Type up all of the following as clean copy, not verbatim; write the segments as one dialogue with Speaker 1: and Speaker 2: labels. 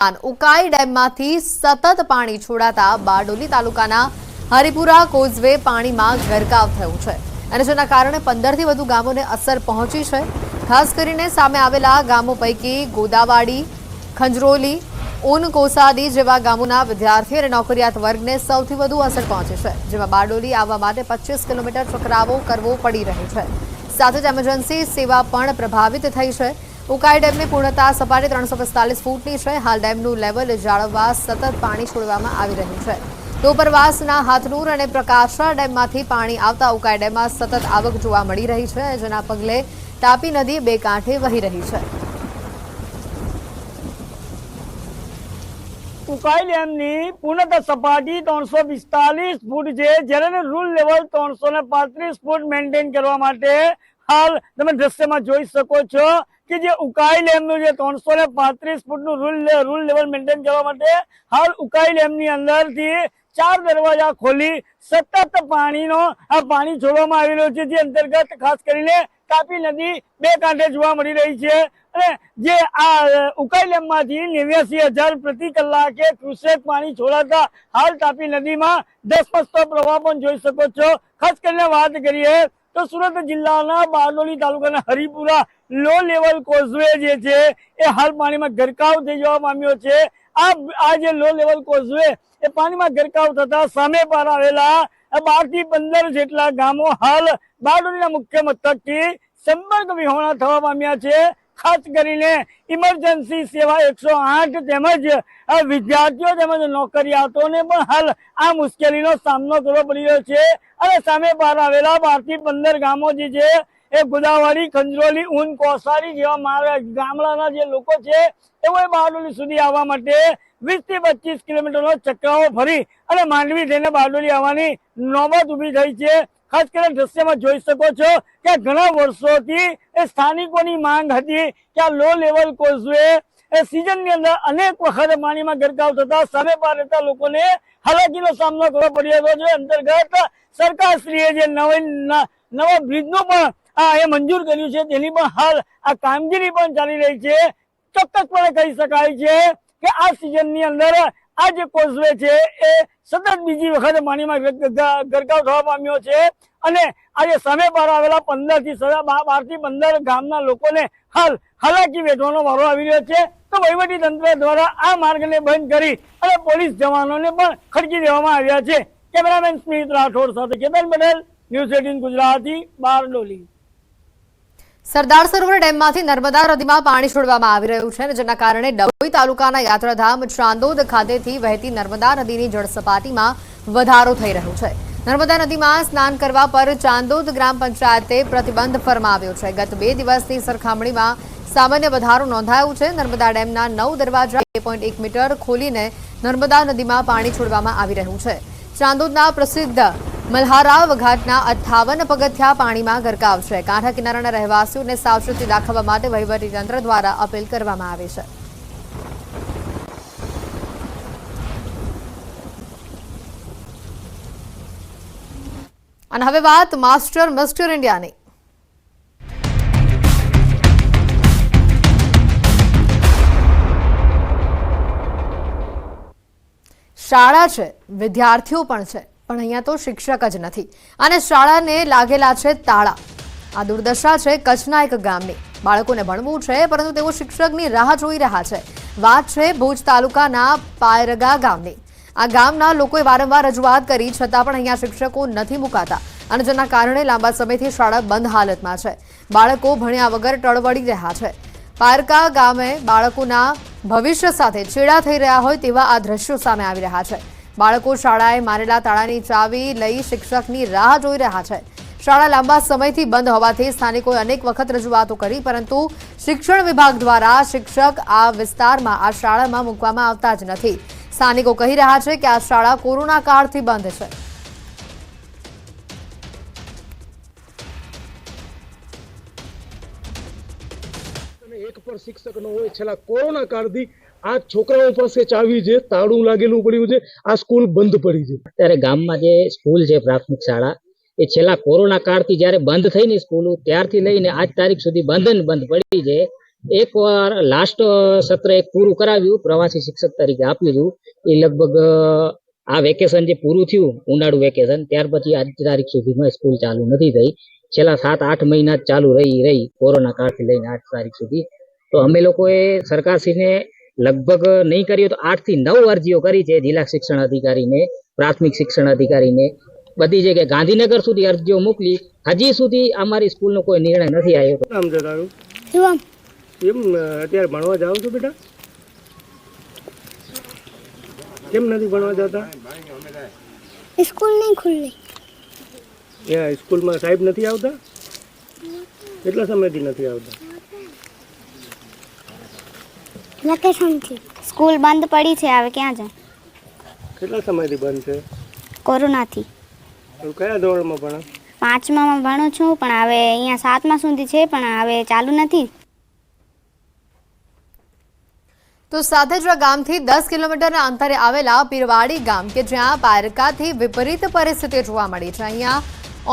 Speaker 1: ઉકાઈ ડેમમાંથી સતત પાણી છોડાતા બારડોલી તાલુકાના હરિપુરા કોઝવે પાણીમાં ગરકાવ થયું છે અને જેના કારણે 15 થી વધુ ગામોને અસર પહોંચી છે। ખાસ કરીને સામે આવેલા ગામો પૈકી ગોદાવાડી, ખંજરોલી, ઉનકોસાદી જેવા ગામોના વિદ્યાર્થી અને નોકરિયાત વર્ગને સૌથી વધુ અસર પહોંચી છે, જેમાં બારડોલી આવવા માટે 25 કિલોમીટર ચક્રાવો કરવો પડી રહ્યો છે। સાથે જ એમરજન્સી સેવા પણ પ્રભાવિત થઈ છે। ઉકાઈ ડેમની પૂર્ણતા સપાટી 345 ફૂટની છે। હાલ ડેમનું લેવલ જાળવવા સતત પાણી છોડવામાં આવી રહ્યું છે। તો ઉપરવાસના હાથનૂર અને પ્રકાશા ડેમમાંથી પાણી આવતા ઉકાઈ ડેમમાં સતત આવક જોવા મળી રહી છે, જેના પગલે તાપી નદી બે કાંઠે વહી રહી છે।
Speaker 2: ઉકાઈ ડેમની પૂર્ણતા સપાટી 345 ફૂટ છે, જ્યારે રૂલ લેવલ 335 ફૂટ મેન્ટેન કરવા માટે હાલ તમે દ્રશ્યમાં જોઈ શકો છો કે જે ઉકાઈ ડેમનું જે 335 ફૂટનું રૂલ લેવલ મેન્ટેન કરવા માટે હાલ ઉકાઈ ડેમની અંદરથી 4 દરવાજા ખોલી સતત પાણી છોડવામાં આવી રહ્યું છે, જે અંતર્ગત ખાસ કરીને તાપી નદી બે કાંઠે જોવા મળી રહી છે। અને જે આ ઉકાઈ ડેમમાંથી 89,000 પ્રતિ કલાકે ક્યુસેક પાણી છોડાતા હાલ તાપી નદીમાં ધસમસતો પ્રવાહ પણ જોઈ શકો છો। ખાસ કરીને વાત કરીએ તો સુરત જિલ્લાના બારડોલી તાલુકાના હરિપુરા લો લેવલ કોઝવે જે છે એ હાલ પાણીમાં ગરકાવ થઈ જવા પામ્યો છે। આ જે લો લેવલ કોઝવે એ પાણીમાં ગરકાવ થતા સામે પાર આવેલા 12 થી 15 જેટલા ગામો હાલ બારડોલીના મુખ્ય મથકથી સંપર્ક વિહોણા થવા પામ્યા છે। ખાસ કરીને ઇમરજન્સી સેવા 108 તેમજ વિદ્યાર્થીઓ તેમજ નોકરિયાતોને પણ હાલ આ મુશ્કેલીનો સામનો કરવો પડી રહ્યો છે। અને સામે બહાર આવેલા 12 થી 15 ગામો જે છે એ ગોદાવાડી, ખંજરોલી, ઉનકોસારી જેવા ગામડાના જે લોકો છે એઓએ બારડોલી સુધી આવવા માટે 20 થી 25 કિલોમીટરનો ચક્રાવો ફરી અને માંડવી થઈને બારડોલી આવવાની નોબત ઉભી થઈ છે। ખાસ કરીને દ્રશ્યમાં જોઈ શકો છો કે ઘણા વર્ષોથી એ સ્થાનિકોની માંગ હતી કે આ લો લેવલ કોઝવે એ સિઝનની અંદર અનેક વખત પાણીમાં ગરકાવ થતા સામે પાર રહેતા લોકોને હાલાકીનો સામનો કરવો પડી રહ્યો છે। અંતર્ગત સરકારશ્રીએ જે નવા બ્રિજનું પણ એ મંજૂર કર્યું છે, તેની પણ હાલ આ કામગીરી પણ ચાલી રહી છે। ચોક્કસપણે કહી શકાય છે કે આ સિઝનની અંદર આ જે કોઝવે છે એ સતત બીજી વખત પાણીમાં ગરકાવ થવા પામ્યો છે અને આજે સામે પાર આવેલા 12 થી 15 ગામના લોકોને હાલ હાલાકી વેઠવાનો વારો આવી રહ્યો છે। તો વહીવટી તંત્ર દ્વારા આ માર્ગને બંધ કરી અને પોલીસ જવાનોને પણ ખડકી દેવામાં આવ્યા છે। કેમેરામેન સ્મિત રાઠોડ સાથે કેતન પટેલ, ન્યૂઝ 18 ગુજરાતી, બારડોલી।
Speaker 1: સરદાર સરોવર ડેમમાંથી નર્મદા નદીમાં પાણી છોડવામાં આવી રહ્યું છે, જેના કારણે ડભોઈ તાલુકાના યાત્રાધામ ચાંદોદ ખાતેથી વહેતી નર્મદા નદીની જળસપાટીમાં વધારો થઈ રહ્યો છે। નર્મદા નદીમાં સ્નાન કરવા પર ચાંદોદ ગ્રામ પંચાયતે પ્રતિબંધ ફરમાવ્યો છે। ગત 2 દિવસની સરખામણીમાં સામાન્ય વધારો નોંધાયો છે। નર્મદા ડેમના 9 દરવાજા 2.1 મીટર ખોલીને નર્મદા નદીમાં પાણી છોડવામાં આવી રહ્યું છે। ચાંદોદના પ્રસિદ્ધ મલ્હારાવ ઘાટના 58 પગથિયા પાણીમાં ગરકાવ છે। કાંઠા કિનારાના રહેવાસીઓને સાવચેતી દાખવવા માટે વહીવટીતંત્ર દ્વારા અપીલ કરવામાં આવી છે। અને હવે વાત મિસ્ટર ઇન્ડિયાની। શાળા છે, વિદ્યાર્થીઓ પણ છે, પણ અહીંયા તો શિક્ષક જ નથી અને શાળાને લાગેલા છે તાળા। આ દુર્દશા છે કચ્છના એક ગામની। બાળકોને ભણવું છે, પરંતુ તેઓ શિક્ષકની રાહ જોઈ રહ્યા છે। વાત છે ભુજ તાલુકાના પાયરગા ગામની। આ ગામના લોકોએ વારંવાર રજૂઆત કરી છતાં પણ અહીંયા શિક્ષકો નથી મુકાતા અને જેના કારણે લાંબા સમયથી શાળા બંધ હાલતમાં છે। બાળકો ભણ્યા વગર ટળવળી રહ્યા છે। પાયરગા ગામે બાળકોના ભવિષ્ય સાથે ચેડા થઈ રહ્યા હોય તેવા આ દ્રશ્યો સામે આવી રહ્યા છે। બાળકો શાળાએ મારેલા તાળાની ચાવી લઈ શિક્ષકની રાહ જોઈ રહ્યા છે। શાળા લાંબા સમયથી બંધ હોવાથી સ્થાનિકોએ અનેક વખત રજૂઆતો કરી, પરંતુ શિક્ષણ વિભાગ દ્વારા શિક્ષક આ વિસ્તારમાં આ શાળામાં મૂકવામાં આવતા જ નથી। સ્થાનિકો કહી રહ્યા છે કે આ શાળા કોરોના કાળથી બંધ છે।
Speaker 3: એક પર શિક્ષક ન હોય, છેલ્લા કોરોના કાળથી આ છોકરાઓ પાસે ચાવી છે, તાળું લાગેલું પડ્યું છે, આ સ્કૂલ બંધ પડી છે।
Speaker 4: અત્યારે ગામમાં જે સ્કૂલ છે પ્રાથમિક શાળા એ છેલ્લા કોરોના કાળથી જ્યારે બંધ થઈ ને સ્કૂલો ત્યારથી લઈને આજ તારીખ સુધી બંધ પડી છે। એકવાર લાસ્ટ સત્ર એક પૂરું કરાવ્યું, પ્રવાસી શિક્ષક તરીકે આપ્યું હતું. એ લગભગ આ વેકેશન જે પૂરું થયું, ઉનાળુ વેકેશન, ત્યાર પછી આજ તારીખ સુધીમાં સ્કૂલ ચાલુ નથી થઈ. છેલ્લા 7-8 મહિના જ ચાલુ રહી કોરોના કાળથી લઈને આજ તારીખ સુધી. તો અમે લોકોએ સરકારશ્રીને લગભગ નહીં કર્યું તો 8 થી 9 અરજીઓ કરી છે, જિલ્લા શિક્ષણ અધિકારીને, પ્રાથમિક શિક્ષણ અધિકારીને, બધી જગ્યાએ ગાંધીનગર સુધી અરજીઓ મોકલી. હજી સુધી અમારી સ્કૂલનો કોઈ નિર્ણય નથી આવ્યો.
Speaker 2: નામ છે તારું?
Speaker 5: શિવમ,
Speaker 2: કેમ અત્યારે ભણવા જાવ છો બેટા? કેમ નથી ભણવા જતા?
Speaker 5: સ્કૂલ નહીં ખુલ્લી.
Speaker 2: ત્યાં સ્કૂલમાં સાહેબ નથી આવતા? કેટલા સમયથી નથી આવતા?
Speaker 5: વેકેશનથી સ્કૂલ બંધ પડી છે, હવે ક્યાં જાય?
Speaker 2: કેટલા સમયથી બંધ છે?
Speaker 5: કોરોનાથી.
Speaker 2: તું કયા ધોરણમાં ભણે?
Speaker 5: 5મામાં ભણું છું, પણ હવે અહીંયા 7મા સુધી છે, પણ હવે ચાલુ નથી.
Speaker 1: તો સાથે જ આ ગામથી 10 કિલોમીટરના અંતરે આવેલા પીરવાડી ગામ કે જ્યાં પારકાથી વિપરીત પરિસ્થિતિ જોવા મળી છે. અહીંયા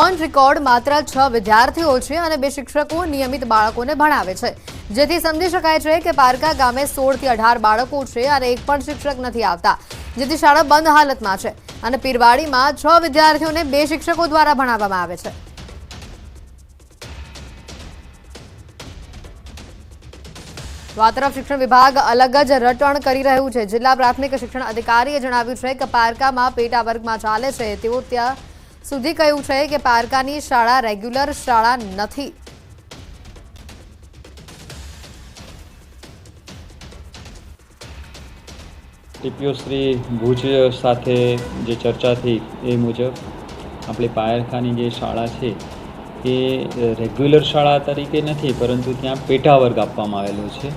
Speaker 1: ઓન રેકોર્ડ માત્ર 6 વિદ્યાર્થીઓ છે અને 2 શિક્ષકો નિયમિત બાળકોને ભણાવે છે, જેથી સમજી શકાય છે કે પારકા ગામે 16 થી 18 બાળકો છે અને એક પણ શિક્ષક નથી આવતા, જેથી શાળા બંધ હાલતમાં છે અને પીરવાડીમાં 6 વિદ્યાર્થીઓને 2 શિક્ષકો દ્વારા ભણાવવામાં આવે છે. આ તરફ શિક્ષણ વિભાગ અલગ જ રટણ કરી રહ્યું છે. જિલ્લા પ્રાથમિક શિક્ષણ અધિકારીએ જણાવ્યું છે કે પારકામાં પેટા વર્ગમાં ચાલે છે. તેઓ ત્યાં સુધી કહ્યું છે કે પારકાની શાળા રેગ્યુલર શાળા નથી.
Speaker 6: ટીપીઓ શ્રી ભુજ સાથે જે ચર્ચા થઈ એ મુજબ આપણી પારકાની જે શાળા છે એ રેગ્યુલર શાળા તરીકે નથી, પરંતુ ત્યાં પેટા વર્ગ આપવામાં આવેલો છે.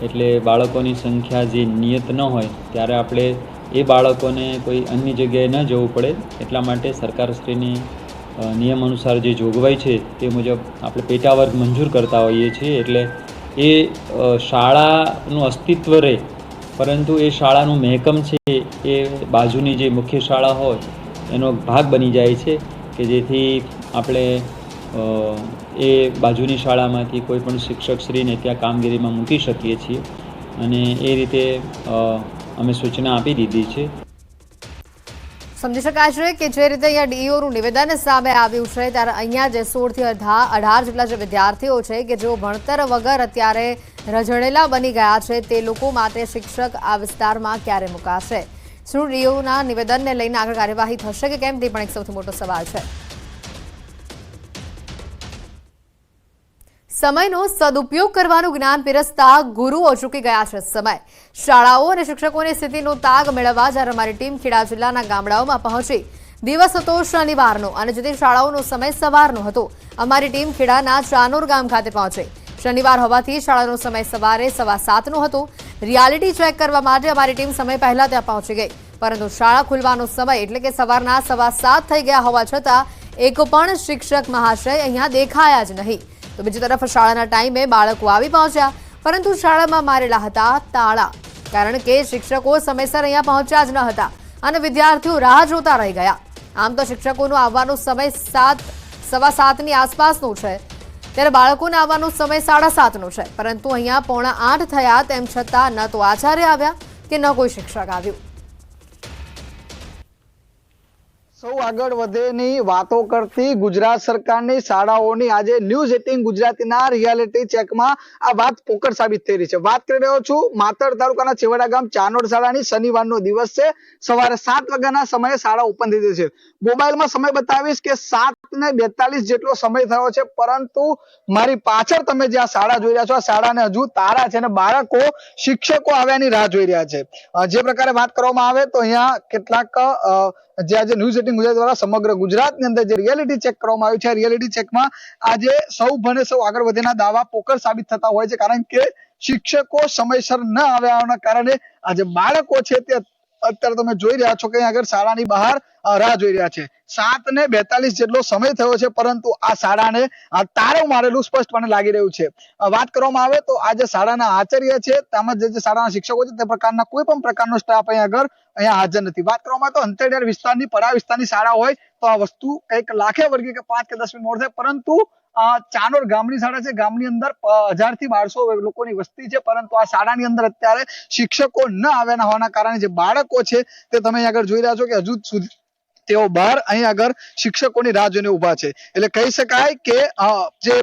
Speaker 6: એટલે બાળકોની સંખ્યા જે નિયત ન હોય ત્યારે આપણે એ બાળકોને કોઈ અન્ય જગ્યાએ ન જવું પડે, એટલા માટે સરકારશ્રીની નિયમ અનુસાર જે જોગવાઈ છે તે મુજબ આપણે પેટા વર્ગ મંજૂર કરતા હોઈએ છીએ. એટલે એ શાળાનું અસ્તિત્વ રહે, પરંતુ એ શાળાનું મહેકમ છે એ બાજુની જે મુખ્ય શાળા હોય એનો ભાગ બની જાય છે, કે જેથી આપણે એ બાજુની શાળામાંથી કોઈ પણ શિક્ષકશ્રીને ત્યાં કામગીરીમાં મૂકી શકીએ છીએ અને એ રીતે અમે સૂચના આપી દીધી છે.
Speaker 1: સમજી શકાય છે કે જે રીતે અહીંયા ડીઈઓનું નિવેદન સામે આવ્યું છે ત્યારે અહીંયા જે 16 થી 18 જેટલા જે વિદ્યાર્થીઓ છે કે જેઓ ભણતર વગર અત્યારે રઝળેલા બની ગયા છે, તે લોકો માટે શિક્ષક આ વિસ્તારમાં ક્યારે મુકાશે? શું ડીઈઓના નિવેદનને લઈને આગળ કાર્યવાહી થશે કે કેમ, તે પણ એક સૌથી મોટો સવાલ છે. સમયનો સદુપયોગ કરવાનું જ્ઞાન પીરસતા ગુરુઓ ચૂકી ગયા છે સમય. શાળાઓ અને શિક્ષકોની સ્થિતિનો તાગ મેળવવા જ્યારે અમારી ટીમ ખેડા જિલ્લાના ગામડાઓમાં પહોંચી. દિવસ હતો શનિવારનો અને જેથી શાળાઓનો સમય સવારનો હતો. અમારી ટીમ ખેડાના ચાનોર ગામ ખાતે પહોંચી. શનિવાર હોવાથી શાળાનો સમય સવારે 7:15 હતો. રિયાલિટી ચેક કરવા માટે અમારી ટીમ સમય પહેલા ત્યાં પહોંચી ગઈ, પરંતુ શાળા ખુલવાનો સમય એટલે કે સવારના 7:15 થઈ ગયા હોવા છતાં એક પણ શિક્ષક મહાશય અહીંયા દેખાયા જ નહીં. તો બીજી તરફ શાળાના ટાઈમે બાળકો આવી પહોંચ્યા, પરંતુ શાળામાં મારેલા હતા તાળા, કારણ કે શિક્ષકો સમયસર અહીંયા પહોંચ્યા જ ન હતા અને વિદ્યાર્થીઓ રાહ જોતા રહી ગયા. આમ તો શિક્ષકોનો આવવાનો સમય 7:15ની આસપાસનો છે, ત્યારે બાળકોને આવવાનો સમય 7:30નો છે, પરંતુ અહીંયા 7:45 થયા તેમ છતાં ન તો આચાર્ય આવ્યા કે ન કોઈ શિક્ષક આવ્યું.
Speaker 7: સૌ આગળ વધેની વાતો કરતી ગુજરાત સરકારની શાળાઓની આજે ન્યૂઝ 18 ગુજરાતીના રિયાલિટી ચેકમાં આ વાત પોકળ સાબિત થઈ રહી છે. વાત કરી રહ્યો છું માતર તાલુકાના છેવાડા ગામ ચાનોડ શાળાની. શનિવારનો દિવસ છે, સવારે 7 વાગ્યાના સમયે શાળા ઓપન થઈ ગઈ છે. મોબાઈલમાં સમય બતાવીશ કે 7:42 જેટલો સમય થયો છે, પરંતુ મારી પાછળ તમે જે આ શાળા જોઈ રહ્યા છો, આ શાળાને હજુ તારા છે અને બાળકો શિક્ષકો આવ્યાની રાહ જોઈ રહ્યા છે. જે પ્રકારે વાત કરવામાં આવે તો અહીંયા કેટલાક જે આજે ન્યૂઝ 18 ગુજરાત દ્વારા સમગ્ર ગુજરાતની અંદર જે રિયાલિટી ચેક કરવામાં આવ્યું છે, આ રિયાલિટી ચેકમાં આજે સૌ ભણે સૌ આગળ વધેના દાવા પોકળ સાબિત થતા હોય છે, કારણ કે શિક્ષકો સમયસર ન આવ્યાના કારણે આજે બાળકો છે તે અત્યારે તમે જોઈ રહ્યા છો કે આગળ શાળાની બહાર રાહ જોઈ રહ્યા છે. 7:42 જેટલો સમય થયો છે, પરંતુ આ શાળાને તાળું મારેલું સ્પષ્ટપણે લાગી રહ્યું છે. વાત કરવામાં આવે તો આજે શાળાના આચાર્ય છે તેમજ જે શાળાના શિક્ષકો છે તે પ્રકારના કોઈ પણ પ્રકારનો સ્ટાફ અહીંયા હાજર નથી. વાત કરવામાં આવે તો અંતરિયાળ વિસ્તારની પરા વિસ્તારની શાળા હોય તો આ વસ્તુ કંઈક લાખે વર્ગે કે 5 કે 10 મિનિટ મોડ થાય, પરંતુ ચાનોર ગામની શાળા છે. ગામની અંદર 1000 થી 1200 લોકોની વસ્તી છે, પરંતુ આ શાળાની અંદર અત્યારે શિક્ષકો ન આવ્યાના હોવાના કારણે જે બાળકો છે તે તમે અહીં આગળ જોઈ રહ્યા છો કે હજુ સુધી તેઓ બહાર અહીં આગળ શિક્ષકોની રાહ જોઈને ઉભા છે. એટલે કહી શકાય કે જે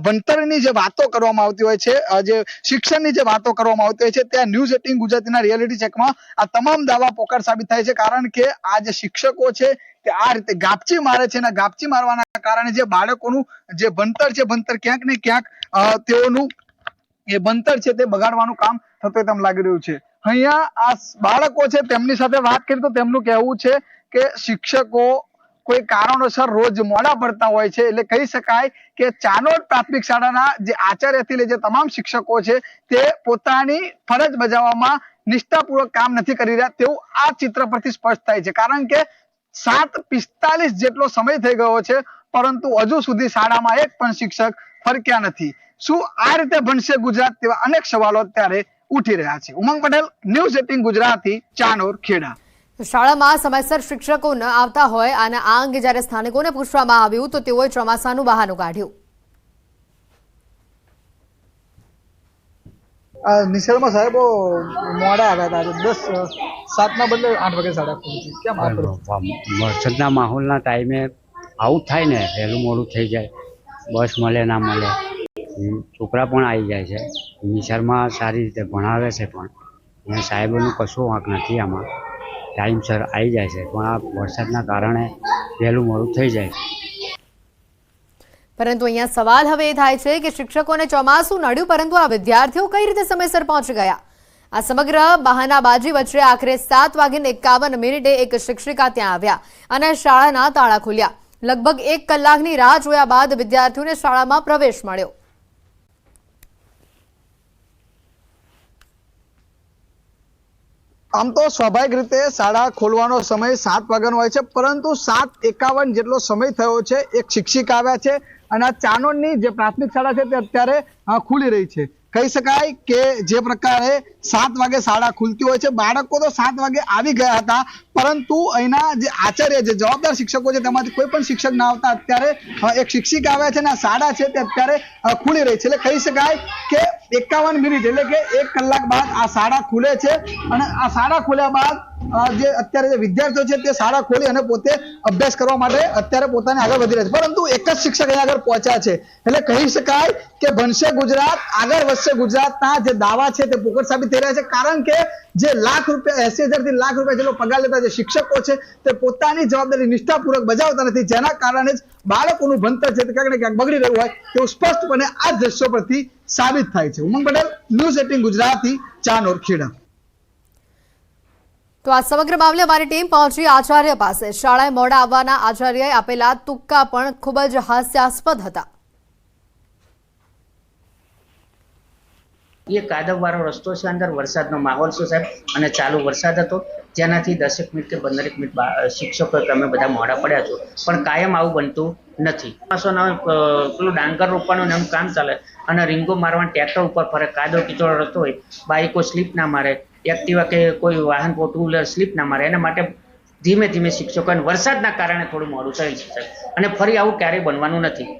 Speaker 7: ભણતરની જે વાતો કરવામાં આવતી હોય છે, જે શિક્ષણની જે વાતો કરવામાં આવતી હોય છે, ત્યાં ન્યૂઝ 18 ગુજરાતીના રિયાલિટી ચેકમાં આ તમામ દાવા પોકાર સાબિત થાય છે. કારણ કે આ જે શિક્ષકો છે તે આ રીતે ગાપચી મારે છે, અને ગાપચી મારવાના કારણે જે બાળકોનું જે ભણતર છે, ભણતર ક્યાંક ને ક્યાંક તેઓનું એ ભણતર છે તે બગાડવાનું કામ થતું તેમ લાગી રહ્યું છે. અહીંયા આ બાળકો છે તેમની સાથે વાત કરી તો તેમનું કહેવું છે કે શિક્ષકો કોઈ કારણોસર રોજ મોડા પડતા હોય છે. એટલે કહી શકાય કે ચાનોડ પ્રાથમિક શાળાના જે આચાર્યથી લઈ જે તમામ શિક્ષકો છે તે પોતાની ફરજ બજાવવામાં નિષ્ઠાપૂર્વક કામ નથી કરી રહ્યા તેવું આ ચિત્ર પરથી સ્પષ્ટ થાય છે. કારણ કે 7:45 જેટલો સમય થઈ ગયો છે, પરંતુ હજુ સુધી શાળામાં એક પણ શિક્ષક ફરક્યા નથી. શું આ રીતે ભણશે ગુજરાત? તેવા અનેક સવાલો અત્યારે ઉઠી રહ્યા છે. ઉમંગ પટેલ, ન્યૂઝ 18 ગુજરાતી, ચાનોર, ખેડા.
Speaker 1: શાળામાં સમયસર શિક્ષકો ન આવતા હોય અને આ અંગે જ્યારે સ્થાનિકોને પૂછવામાં આવ્યું તો તેઓએ ચોમાસાનું બહાનું કાઢ્યું.
Speaker 7: નિશાળમાં સાહેબો મોડા આવ્યા હતા. 7 ના બદલે 8 વાગે શાળા ખુલી. કેમ આ
Speaker 8: વરસાદના માહોલના ટાઈમે આવું થાય ને, વહેલું મોડું થઈ જાય, બસ મળે ના મળે, છોકરા પણ આવી જાય છે. નિશાળમાં સારી રીતે ભણાવે છે, પણ અહીંયા સાહેબોનું કશું વાંક નથી. આમાં ટાઈમસર આવી જાય છે, પણ આ વરસાદના કારણે વહેલું મોડું થઈ જાય છે.
Speaker 1: પરંતુ અહીંયા સવાલ હવે એ થાય છે કે શિક્ષકોને ચોમાસું નડ્યું, પરંતુ આ વિદ્યાર્થીઓ કઈ રીતે સમયસર પહોંચી ગયા? આ સમગ્ર બહાનાબાજી વચ્ચે આખરે 7:51 એક શિક્ષિકા ત્યાં આવ્યા અને શાળાના તાળા ખોલ્યા. લગભગ 1 કલાકની રાહ જોયા બાદ વિદ્યાર્થીઓને શાળામાં પ્રવેશ મળ્યો.
Speaker 7: આમ તો સ્વાભાવિક રીતે શાળા ખોલવાનો સમય 7 વાગ્યાનો હોય છે, પરંતુ 7:51 જેટલો સમય થયો છે. એક શિક્ષિકા આવ્યા છે અને આ ચાનોડની જે પ્રાથમિક શાળા છે તે અત્યારે ખુલી રહી છે. કહી શકાય કે જે પ્રકારે 7 વાગે શાળા ખુલતી હોય છે, બાળકો તો 7 વાગે આવી ગયા હતા, પરંતુ અહીંના જે આચાર્ય, જે જવાબદાર શિક્ષકો છે તેમાંથી કોઈ પણ શિક્ષક ના આવતા અત્યારે એક શિક્ષિકા આવ્યા છે અને આ શાળા છે તે અત્યારે ખુલી રહી છે. એટલે કહી શકાય કે 51 મિનિટ એટલે કે 1 કલાક બાદ આ શાળા ખુલે છે. અને આ શાળા ખોલ્યા બાદ જે અત્યારે જે વિદ્યાર્થીઓ છે તે શાળા ખોલી અને પોતે અભ્યાસ કરવા માટે અત્યારે પોતાને આગળ વધી રહ્યા છે. પરંતુ એક જ શિક્ષક અહીંયા આગળ પહોંચ્યા છે. એટલે કહી શકાય કે ભણશે ગુજરાત, આગળ વધશે ગુજરાતના જે દાવા છે તે પોકળ સાબિત થઈ રહ્યા છે. કારણ કે જે લાખ રૂપિયા, 80,000 થી લાખ રૂપિયા જેટલો પગાર લેતા જે શિક્ષકો છે તે પોતાની જવાબદારી નિષ્ઠાપૂર્વક બજાવતા નથી, જેના કારણે જ બાળકોનું ભણતર છે તે ક્યાંક ને ક્યાંક બગડી રહ્યું હોય તેવું સ્પષ્ટપણે આ દ્રશ્યો પરથી સાબિત થાય છે. ઉમંગ પટેલ, ન્યૂઝ 18 ગુજરાતી, ચાનોર, ખેડા.
Speaker 1: તો આ સમગ્ર મામલે અમારી ટીમ પહોંચી આચાર્ય પાસે. શાળાએ મોડા આવવાના આચાર્યએ આપેલા તુક્કા પણ ખૂબ જ હાસ્યાસ્પદ હતા.
Speaker 9: એ કાદવવાળો રસ્તો છે, અંદર વરસાદનો માહોલ છે સાહેબ, અને ચાલુ વરસાદ હતો, જેનાથી 10 મિનિટ કે 15 મિનિટ શિક્ષકો અમે બધા મોડા પડ્યા છો. પણ કાયમ આવું બનતું નથી. પેલું ડાંગર રોપવાનું એનું કામ ચાલે અને રીંગો મારવાનું ટ્રેક્ટર ઉપર ફરે, કાદવ કીચડો રસ્તો હોય, બાઈકો સ્લીપ ના મારે, એક્ટિવા કે કોઈ વાહન ટુ વ્હીલર સ્લીપ ના મારે, એના માટે ધીમે ધીમે શિક્ષકોને વરસાદના કારણે થોડું મોડું થયેલ છે સાહેબ, અને ફરી આવું ક્યારેય બનવાનું નથી.